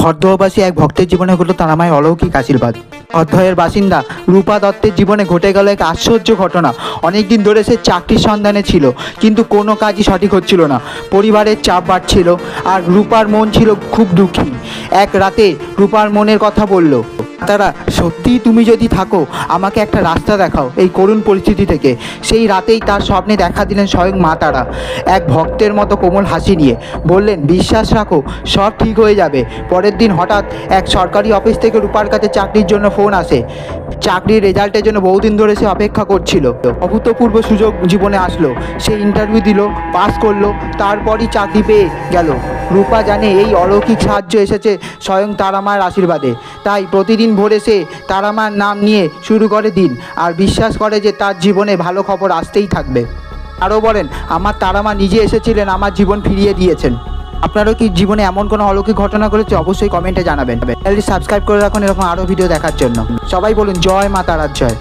খড়দহবাসী এক ভক্তের জীবনে ঘটল তারামায়ের অলৌকিক আশীর্বাদ। অধ্যয়ের বাসিন্দা রূপা দত্তের জীবনে ঘটে গেল এক আশ্চর্য ঘটনা। অনেকদিন ধরে সে চাকরির সন্ধানে ছিল, কিন্তু কোনো কাজই সঠিক হচ্ছিল না। পরিবারের চাপ বাড়ছিল আর রূপার মন ছিল খুব দুঃখী। এক রাতে রূপার মনের কথা বলল, তারা সত্যিই তুমি যদি থাকো আমাকে একটা রাস্তা দেখাও এই করুণ পরিস্থিতি থেকে। সেই রাতেই তার স্বপ্নে দেখা দিলেন স্বয়ং মা তারা, এক ভক্তের মতো কোমল হাসি নিয়ে বললেন, বিশ্বাস রাখো, সব ঠিক হয়ে যাবে। পরের দিন হঠাৎ এক সরকারি অফিস থেকে রূপার কাছে চাকরির জন্য ফোন আসে। চাকরির রেজাল্টের জন্য বহুদিন ধরে সে অপেক্ষা করছিল। অভূতপূর্ব সুযোগ জীবনে আসলো। সে ইন্টারভিউ দিল, পাস করলো, তারপরই চাকরি পেয়ে গেল। রূপা জানে এই অলৌকিক সাহায্য এসেছে স্বয়ং তারামায়ের আশীর্বাদে। তাই প্রতিদিন ভোরে সে তারামার নাম নিয়ে শুরু করে দিন, আর বিশ্বাস করে যে তার জীবনে ভালো খবর আসতেই থাকবে। আরও বলেন, আমার তারামা নিজে এসেছিলেন, আমার জীবন ফিরিয়ে দিয়েছেন। আপনারও কি জীবনে এমন কোনো অলৌকিক ঘটনা ঘটেছে? অবশ্যই কমেন্টে জানাবেন। চ্যানেলটি সাবস্ক্রাইব করে রাখুন এরকম আরও ভিডিও দেখার জন্য। সবাই বলুন, জয় মা তারার জয়।